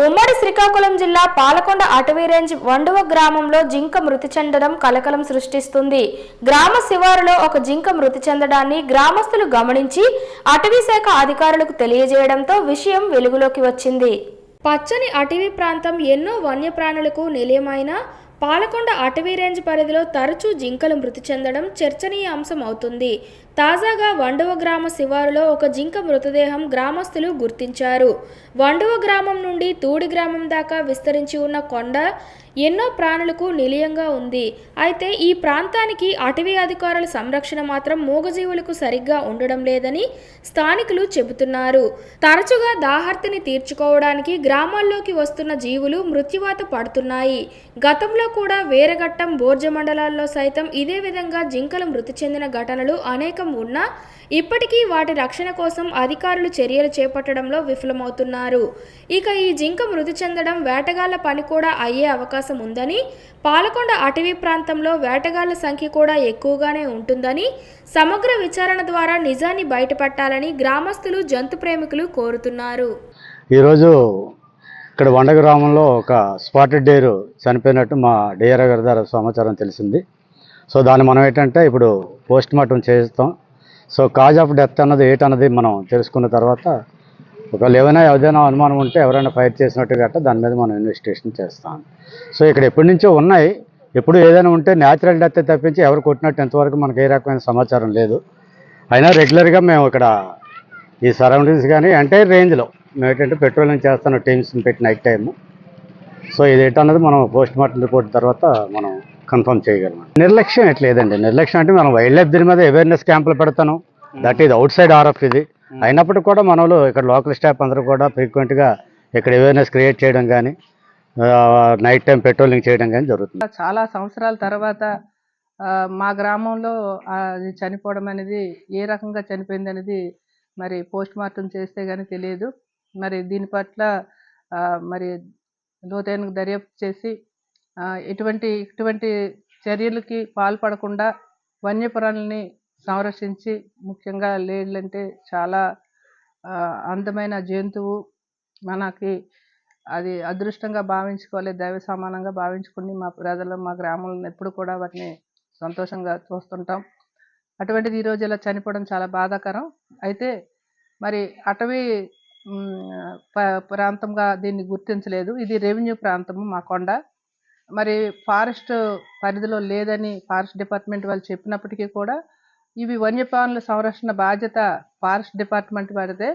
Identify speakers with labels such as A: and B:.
A: ఉమ్మడి శ్రీకాకుళం జిల్లా పాలకొండ అటవీ రేంజ్ వండువ గ్రామంలో జింక మృతి చెందడం కలకలం సృష్టిస్తుంది. గ్రామ శివారులో ఒక జింక మృతి చెందడాన్ని గ్రామస్తులు గమనించి అటవీ శాఖ అధికారులకు తెలియజేయడంతో విషయం వెలుగులోకి వచ్చింది. పచ్చని అటవీ ప్రాంతం ఎన్నో వన్యప్రాణులకు నిలయమైన పాలకొండ అటవీ రేంజ్ పరిధిలో తరచూ జింకలు మృతి చెందడం చర్చనీయాంశం అవుతుంది. తాజాగా వండువ గ్రామ శివారులో ఒక జింక మృతదేహం గ్రామస్తులు గుర్తించారు. వండువ గ్రామం నుండి తూడి గ్రామం దాకా విస్తరించి ఉన్న కొండ ఎన్నో ప్రాణులకు నిలయంగా ఉంది. అయితే ఈ ప్రాంతానికి అటవీ అధికారుల సంరక్షణ మాత్రం మూగజీవులకు సరిగ్గా ఉండడం లేదని స్థానికులు చెబుతున్నారు. తరచుగా దాహార్తిని తీర్చుకోవడానికి గ్రామాల్లోకి వస్తున్న జీవులు మృత్యువాత పడుతున్నాయి. గతంలో కూడా వేరగట్టం, బోర్జ మండలాల్లో సైతం ఇదే విధంగా జింకలు మృతి చెందిన ఘటనలు అనేకం ఉన్నా ఇప్పటికీ వాటి రక్షణ కోసం అధికారులు చర్యలు చేపట్టడంలో విఫలమవుతున్నారు. ఇక ఈ జింక మృతి చెందడం వేటగాళ్ల పని కూడా అయ్యే అవకాశం ఉందని, పాలకొండ అటవీ ప్రాంతంలో వేటగాళ్ల సంఖ్య కూడా ఎక్కువగానే ఉంటుందని, సమగ్ర విచారణ ద్వారా నిజాన్ని బయటపెట్టాలని గ్రామస్తులు, జంతు ప్రేమికులు కోరుతున్నారు.
B: ఈరోజు ఇక్కడ వండ గ్రామంలో ఒక స్పాటెడ్ డేర్ చనిపోయినట్టు మా డిఆర్ గారి ద్వారా సమాచారం తెలిసింది. సో దాన్ని మనం ఏంటంటే ఇప్పుడు పోస్ట్ మార్టం చేస్తాం. సో కాజ్ ఆఫ్ డెత్ అన్నది ఏంటన్నది మనం తెలుసుకున్న తర్వాత ఒకవేళ ఏదైనా అనుమానం ఉంటే ఎవరైనా ఫైర్ చేసినట్టు గట్రా దాని మీద మనం ఇన్వెస్టిగేషన్ చేస్తాం. సో ఇక్కడ ఎప్పటి నుంచో ఉన్నాయి. ఎప్పుడు ఏదైనా ఉంటే న్యాచురల్ డెత్ తప్పించి ఎవరు కొట్టినట్టు ఎంతవరకు మనకు ఏ రకమైన సమాచారం లేదు. అయినా రెగ్యులర్గా మేము ఇక్కడ ఈ సరౌండింగ్స్ కానీ ఎంటైర్ రేంజ్లో మేము ఏంటంటే పెట్రోలింగ్ చేస్తాను టీమ్స్ని పెట్టి నైట్ టైము. సో ఇదేంటన్నది మనం పోస్ట్ మార్టం రిపోర్ట్ తర్వాత మనం కన్ఫర్మ్ చేయగలం. నిర్లక్ష్యం ఎట్లేదండి. నిర్లక్ష్యం అంటే మనం వైల్డ్ లైఫ్ దీని మీద అవేర్నెస్ క్యాంపులు పెడతాను. That is out side RF ఇది. అయినప్పటికీ కూడా మనలో ఇక్కడ లోకల్ స్టాఫ్ అందరూ కూడా ఫ్రీక్వెంట్గా ఇక్కడ అవేర్నెస్ క్రియేట్ చేయడం కానీ నైట్ టైం పెట్రోలింగ్ చేయడం కానీ జరుగుతుంది.
C: చాలా సంవత్సరాల తర్వాత మా గ్రామంలో అది చనిపోవడం అనేది ఏ రకంగా చనిపోయింది అనేది మరి పోస్ట్ మార్టం చేస్తే కానీ తెలియదు. మరి దీని పట్ల మరి లోతైన దర్యాప్తు చేసి ఇటువంటి చర్యలకి పాల్పడకుండా వన్యప్రాణుల్ని సంరక్షించి, ముఖ్యంగా లేడ్లంటే చాలా అందమైన జంతువు. మనకి అది అదృష్టంగా భావించుకోవాలి, దైవ సమానంగా భావించుకుని మా ప్రజలు, మా గ్రామంలో ఎప్పుడు కూడా వాటిని సంతోషంగా చూస్తుంటాం. అటువంటిది ఈరోజు ఇలా చనిపోవడం చాలా బాధాకరం. అయితే మరి అటవీ ప్రాంతంగా దీన్ని గుర్తించలేదు. ఇది రెవెన్యూ ప్రాంతము మా కొండ. మరి ఫారెస్ట్ పరిధిలో లేదని ఫారెస్ట్ డిపార్ట్మెంట్ వాళ్ళు చెప్పినప్పటికీ కూడా ఇవి వన్యప్రాణుల సంరక్షణ బాధ్యత ఫారెస్ట్ డిపార్ట్మెంట్ వారిదే.